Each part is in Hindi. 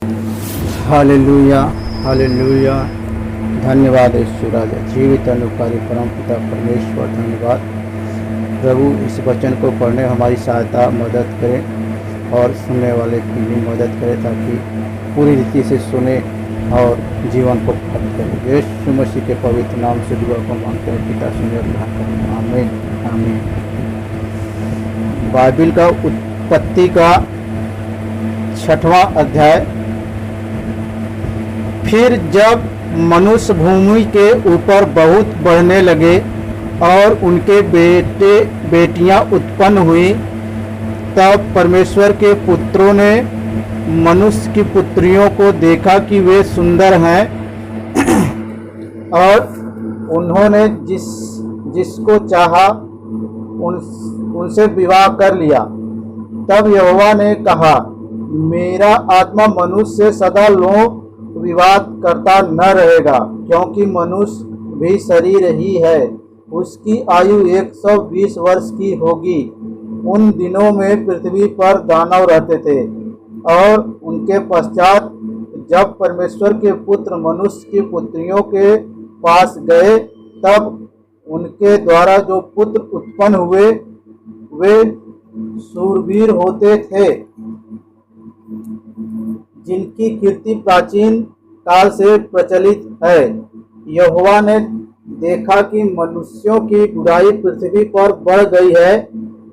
Hallelujah, hallelujah. धन्यवाद यीशु राजा, जीवित अनुकारी परम पिता परमेश्वर, धन्यवाद प्रभु। इस वचन को पढ़ने हमारी सहायता मदद करें और सुनने वाले की भी मदद करें, ताकि पूरी रीति से सुने और जीवन को प्राप्त करें। यीशु मसीह के पवित्र नाम से दुआ को मांगते हैं पिता, सुनिए ग्रहण करें। आमीन, आमीन। बाइबिल का उत्पत्ति का 6वां अध्याय। फिर जब मनुष्य भूमि के ऊपर बहुत बढ़ने लगे और उनके बेटे बेटियां उत्पन्न हुई, तब परमेश्वर के पुत्रों ने मनुष्य की पुत्रियों को देखा कि वे सुंदर हैं, और उन्होंने जिसको चाहा उनसे विवाह कर लिया। तब यहोवा ने कहा, मेरा आत्मा मनुष्य से सदा विवाद करता न रहेगा, क्योंकि मनुष्य भी शरीर ही है। उसकी आयु 120 वर्ष की होगी। उन दिनों में पृथ्वी पर दानव रहते थे, और उनके पश्चात जब परमेश्वर के पुत्र मनुष्य की पुत्रियों के पास गए, तब उनके द्वारा जो पुत्र उत्पन्न हुए वे शूरवीर होते थे, जिनकी कीर्ति प्राचीन काल से प्रचलित है। यहोवा ने देखा कि मनुष्यों की बुराई पृथ्वी पर बढ़ गई है,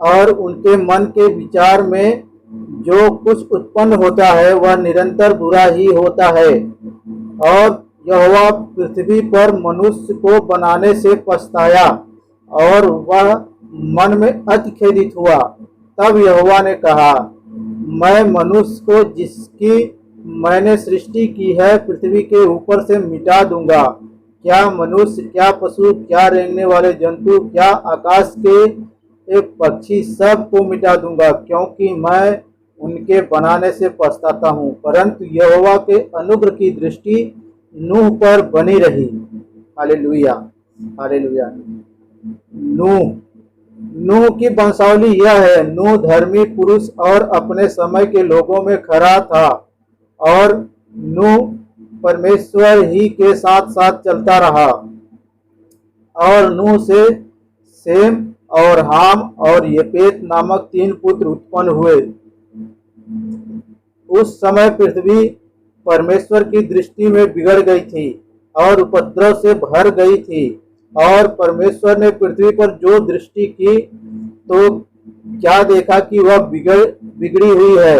और उनके मन के विचार में जो कुछ उत्पन्न होता है वह निरंतर बुरा ही होता है। और यहोवा पृथ्वी पर मनुष्य को बनाने से पछताया, और वह मन में अति खेदित हुआ। तब यहोवा ने कहा, मैं मनुष्य को जिसकी मैंने सृष्टि की है पृथ्वी के ऊपर से मिटा दूंगा। क्या मनुष्य, क्या पशु, क्या रेंगने वाले जंतु, क्या आकाश के एक पक्षी, सब को मिटा दूंगा, क्योंकि मैं उनके बनाने से पछताता हूँ। परंतु यहोवा के अनुग्रह की दृष्टि नूह पर बनी रही। Hallelujah, hallelujah. नूह की वंशावली यह है। नूह धर्मी पुरुष और अपने समय के लोगों में खरा था, और नूह परमेश्वर ही के साथ साथ चलता रहा। और नूह से सेम और हाम और येपेत नामक 3 पुत्र उत्पन्न हुए। उस समय पृथ्वी परमेश्वर की दृष्टि में बिगड़ गई थी और उपद्रव से भर गई थी। और परमेश्वर ने पृथ्वी पर जो दृष्टि की, तो क्या देखा कि वह बिगड़ी हुई है,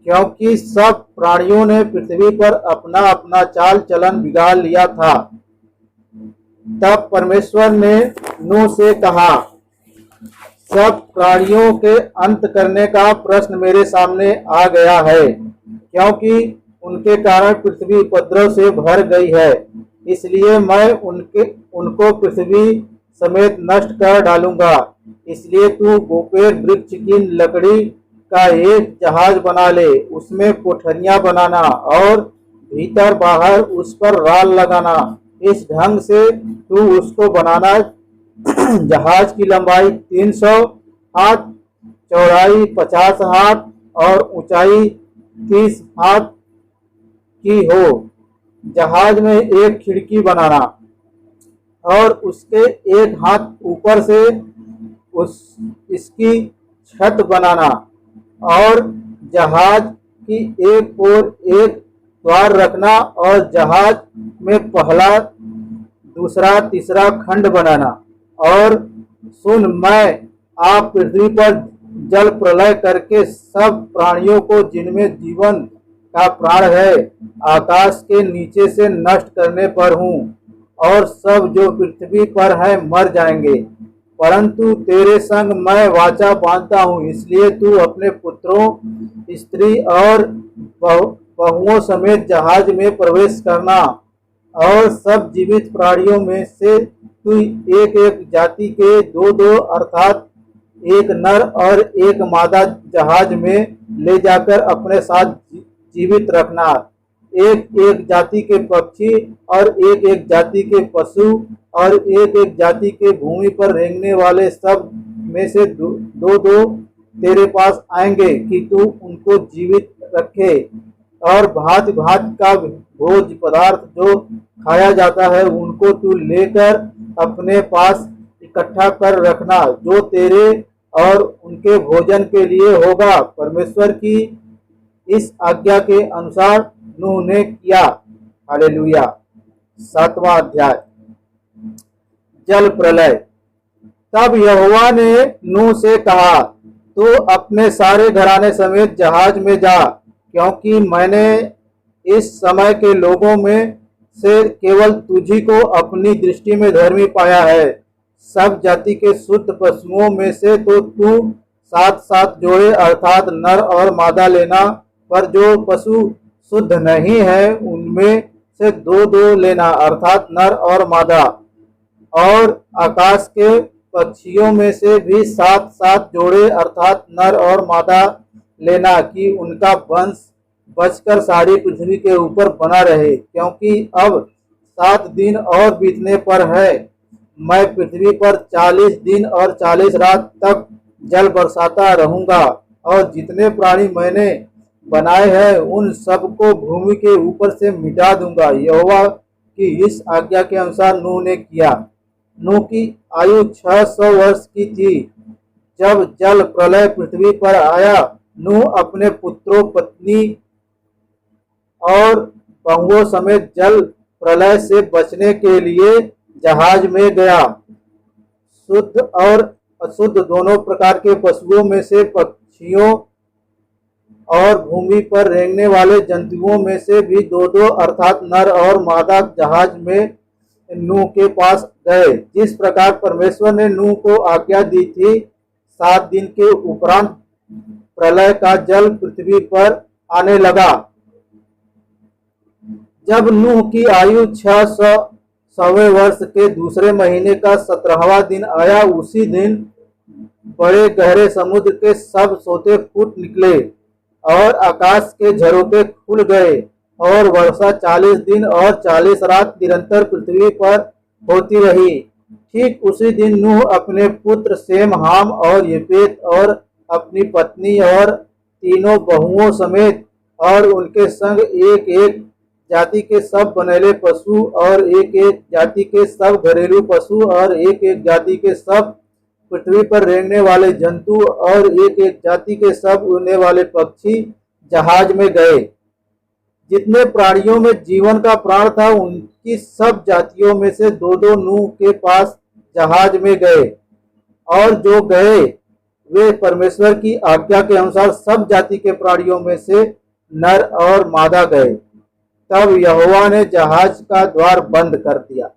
क्योंकि सब प्राणियों ने पृथ्वी पर अपना अपना चाल चलन बिगाड़ लिया था। तब परमेश्वर ने नूह से कहा, सब प्राणियों के अंत करने का प्रश्न मेरे सामने आ गया है, क्योंकि उनके कारण पृथ्वी उपद्रव से भर गई है। इसलिए मैं उनको पृथ्वी समेत नष्ट कर डालूंगा। इसलिए तू गोपेर वृक्ष की लकड़ी का एक जहाज बना ले, उसमें कोठरियां बनाना और भीतर बाहर उस पर राल लगाना। इस ढंग से तू उसको बनाना। जहाज की लंबाई 300 हाथ, चौड़ाई 50 हाथ और ऊंचाई 30 हाथ की हो। जहाज में एक खिड़की बनाना, और उसके एक हाथ ऊपर से इसकी छत बनाना, और जहाज की एक ओर एक द्वार रखना, और जहाज में पहला, दूसरा, तीसरा खंड बनाना। और सुन, मैं आप पृथ्वी पर जल प्रलय करके सब प्राणियों को जिनमें जीवन का प्राण है आकाश के नीचे से नष्ट करने पर हूँ, और सब जो पृथ्वी पर है मर जाएंगे। परंतु तेरे संग मैं वाचा बांधता हूँ, इसलिए तू अपने पुत्रों, स्त्री और बहुओं समेत जहाज में प्रवेश करना, और सब जीवित प्राणियों में से तू एक एक जाति के 2-2 अर्थात एक नर और एक मादा जहाज में ले जाकर अपने साथ जीवित रखना। एक एक जाति के पक्षी और एक एक जाति के पशु और एक एक जाति के भूमि पर रेंगने वाले सब में से 2-2 तेरे पास आएंगे, कि तू उनको जीवित रखे। और भांति भांति का भोज पदार्थ जो खाया जाता है उनको तू लेकर अपने पास इकट्ठा कर रखना, जो तेरे और उनके भोजन के लिए होगा। परमेश्वर की इस आज्ञा के अनुसार नूह ने किया। हालेलुया। 7वां अध्याय, जल प्रलय। तब यहोवा ने नूह से कहा, तू अपने सारे घराने समेत जहाज में जा, क्योंकि मैंने इस समय के लोगों में से केवल तुझी को अपनी दृष्टि में धर्मी पाया है। सब जाति के शुद्ध पशुओं में से तो तू 7-7 जोड़े अर्थात नर और मादा लेना, पर जो पशु शुद्ध नहीं है उनमें से 2-2 लेना अर्थात नर और मादा। और आकाश के पक्षियों में से भी 7-7 जोड़े अर्थात नर और मादा लेना, कि उनका वंश बचकर सारी पृथ्वी के ऊपर बना रहे, क्योंकि अब 7 दिन और बीतने पर है। मैं पृथ्वी पर 40 दिन और 40 रात तक जल बरसाता रहूंगा, और जितने प्राणी मैंने बनाए हैं उन सबको भूमि के ऊपर से मिटा दूंगा। यहोवा की इस आज्ञा के अनुसार नूह ने किया। नूह की आयु 600 वर्ष की थी जब जल प्रलय पृथ्वी पर आया। नूह अपने पुत्रों, पत्नी और बहुओं समेत जल प्रलय से बचने के लिए जहाज में गया। शुद्ध और अशुद्ध दोनों प्रकार के पशुओं में से, पक्षियों और भूमि पर रेंगने वाले जंतुओं में से भी 2-2 अर्थात नर और मादा जहाज में नूह के पास गए, जिस प्रकार परमेश्वर ने नूह को आज्ञा दी थी। 7 दिन के उपरांत प्रलय का जल पृथ्वी पर आने लगा। जब नूह की आयु 600वें वर्ष के दूसरे महीने का 17वां दिन आया, उसी दिन बड़े गहरे समुद्र के सब सोते फूट निकले और आकाश के झरोखे खुल गए, और वर्षा 40 दिन और 40 रात निरंतर पृथ्वी पर होती रही। ठीक उसी दिन नूह अपने पुत्र सेम, हाम और यपेत और अपनी पत्नी और तीनों बहुओं समेत और उनके संग एक एक जाति के सब बनेले पशु और एक एक जाति के सब घरेलू पशु और एक एक जाति के सब पृथ्वी पर रेंगने वाले जंतु और एक एक जाति के सब उड़ने वाले पक्षी जहाज में गए। जितने प्राणियों में जीवन का प्राण था उनकी सब जातियों में से 2-2 नूह के पास जहाज में गए, और जो गए वे परमेश्वर की आज्ञा के अनुसार सब जाति के प्राणियों में से नर और मादा गए। तब यहोवा ने जहाज का द्वार बंद कर दिया।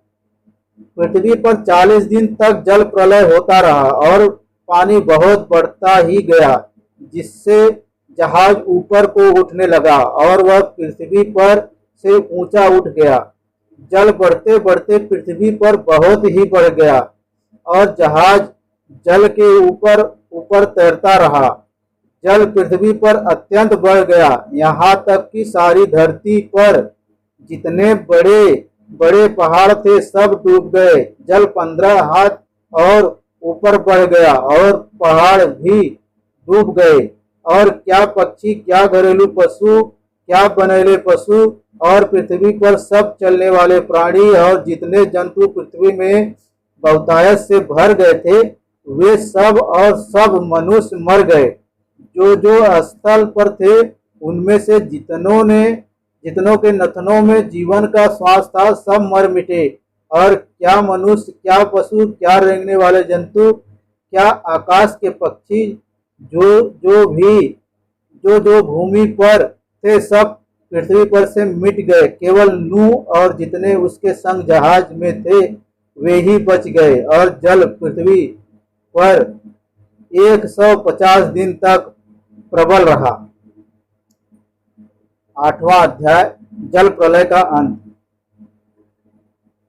पृथ्वी पर 40 दिन तक जल प्रलय होता रहा और पानी बहुत बढ़ता ही गया, जिससे जहाज ऊपर को उठने लगा और वह पृथ्वी पर से ऊंचा उठ गया। जल बढ़ते बढ़ते पृथ्वी पर बहुत ही बढ़ गया और जहाज जल के ऊपर ऊपर तैरता रहा। जल पृथ्वी पर अत्यंत बढ़ गया, यहाँ तक कि सारी धरती पर जितने बड़े बड़े पहाड़ थे सब डूब गए। जल 15 हाथ और ऊपर बढ़ गया और पहाड़ भी डूब गए, और क्या पक्षी, क्या घरेलू पशु, क्या बनेले पशु और पृथ्वी पर सब चलने वाले प्राणी और जितने जंतु पृथ्वी में बहुतायत से भर गए थे, वे सब और सब मनुष्य मर गए। जो जो स्थल पर थे उनमें से जितनों के नथनों में जीवन का श्वास था सब मर मिटे। और क्या मनुष्य, क्या पशु, क्या रेंगने वाले जंतु, क्या आकाश के पक्षी, जो भूमि पर थे सब पृथ्वी पर से मिट गए। केवल नूह और जितने उसके संग जहाज में थे वे ही बच गए, और जल पृथ्वी पर 150 दिन तक प्रबल रहा। 8वां अध्याय, जल प्रलय का अंत।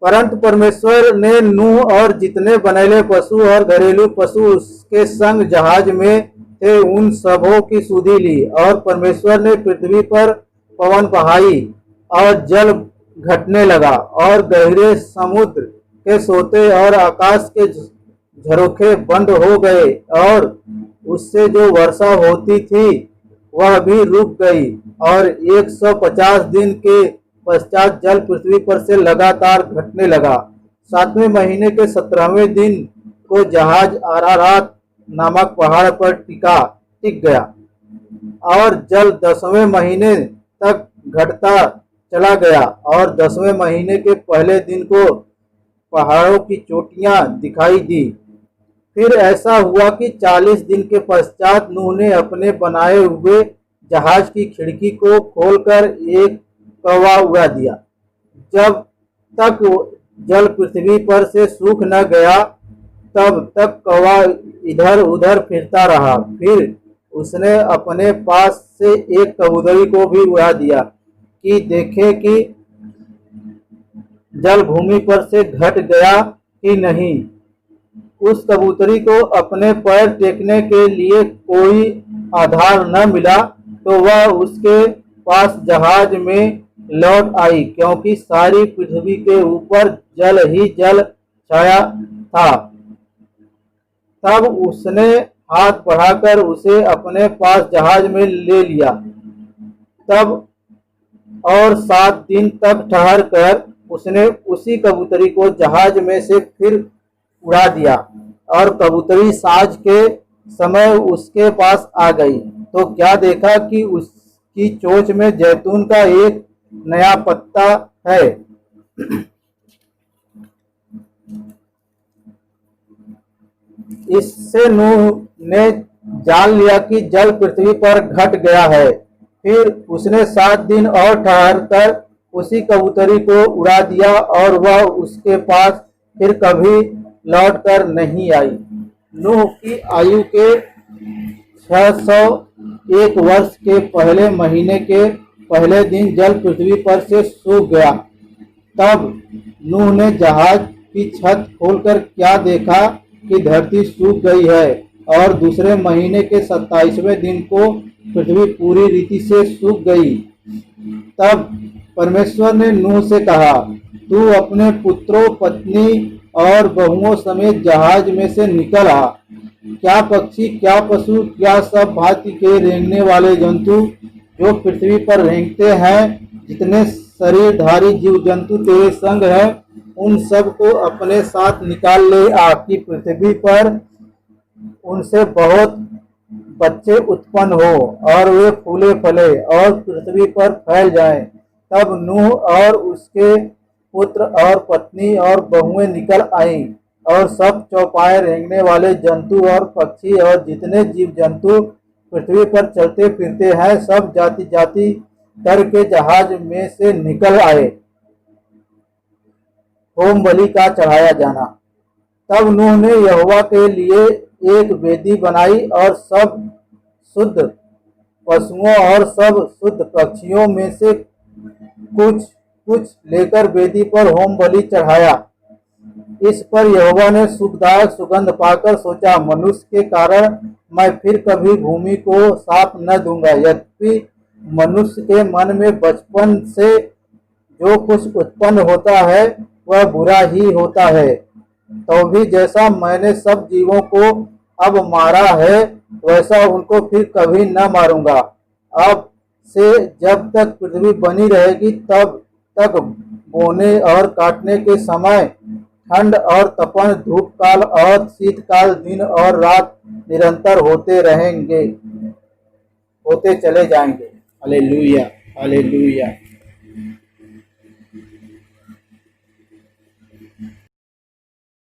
परंतु परमेश्वर ने नूह और जितने बनेले पशु और घरेलू पशु उसके संग जहाज में थे उन सबों की सुधि ली, और परमेश्वर ने पृथ्वी पर पवन बहाई और जल घटने लगा, और गहरे समुद्र के सोते और आकाश के झरोखे बंद हो गए, और उससे जो वर्षा होती थी वह भी रुक गई और 150 दिन के पश्चात जल पृथ्वी पर से लगातार घटने लगा। 7वें महीने के 17वें दिन को जहाज अरारात नामक पहाड़ पर टिक गया और जल 10वें महीने तक घटता चला गया और 10वें महीने के पहले दिन को पहाड़ों की चोटियां दिखाई दी। फिर ऐसा हुआ कि 40 दिन के पश्चात नूह ने अपने बनाए हुए जहाज की खिड़की को खोलकर एक कौवा उड़ा दिया। जब तक जल पृथ्वी पर से सूख न गया तब तक कौवा इधर उधर फिरता रहा। फिर उसने अपने पास से एक कबूतरी को भी उड़ा दिया कि देखे कि जल भूमि पर से घट गया कि नहीं। उस कबूतरी को अपने पैर टेकने के लिए कोई आधार न मिला तो वह उसके पास जहाज में लौट आई, क्योंकि सारी पृथ्वी के ऊपर जल ही जल छाया था। तब उसने हाथ बढ़ाकर उसे अपने पास जहाज में ले लिया। तब और 7 दिन तक ठहर कर उसने उसी कबूतरी को जहाज में से फिर उड़ा दिया और कबूतरी साँझ के समय उसके पास आ गई तो क्या देखा कि उसकी चोंच में जैतून का एक नया पत्ता है। इससे नूह ने जान लिया कि जल पृथ्वी पर घट गया है। फिर उसने 7 दिन और ठहर कर उसी कबूतरी को उड़ा दिया और वह उसके पास फिर कभी लौटकर नहीं आई। नूह की आयु के 601 वर्ष के पहले महीने के पहले दिन जल पृथ्वी पर से सूख गया। तब नूह ने जहाज की छत खोलकर क्या देखा कि धरती सूख गई है और दूसरे महीने के 27वें दिन को पृथ्वी पूरी रीति से सूख गई। तब परमेश्वर ने नूह से कहा, तू अपने पुत्रों, पत्नी और बहुओं समेत जहाज में से निकल आ। क्या पक्षी, क्या पशु, क्या सब भांति के रेंगने वाले जंतु जो पृथ्वी पर रेंगते हैं, जितने शरीरधारी जीव जंतु तेरे संग है, उन सब को अपने साथ निकाल ले आ कि पृथ्वी पर उनसे बहुत बच्चे उत्पन्न हो और वे फूले फले और पृथ्वी पर फैल जाएं। तब नूह और उसके पुत्र और पत्नी और बहुएं निकल आईं और सब चौपाए रेंगने वाले जंतु और पक्षी और जितने जीव जंतु पृथ्वी पर चलते फिरते हैं, सब जाति जाति करके जहाज में से निकल आए। होम बलि का चढ़ाया जाना। तब नूह ने यहोवा के लिए एक वेदी बनाई और सब शुद्ध पशुओं और सब शुद्ध पक्षियों में से कुछ कुछ लेकर वेदी पर होम बलि चढ़ाया। इस पर यहोवा ने सुखदायक सुगंध पाकर सोचा, मनुष्य के कारण मैं फिर कभी भूमि को साफ न दूंगा। यद्यपि मनुष्य के मन में बचपन से जो कुछ उत्पन्न होता है वह बुरा ही होता है, तो भी जैसा मैंने सब जीवों को अब मारा है वैसा उनको फिर कभी न मारूंगा। अब से जब तक पृथ्वी बनी रहेगी तब तक बोने और काटने के समय, ठंड और तपन, धूप काल और शीतकाल, दिन और रात निरंतर होते चले जाएंगे। Hallelujah, hallelujah.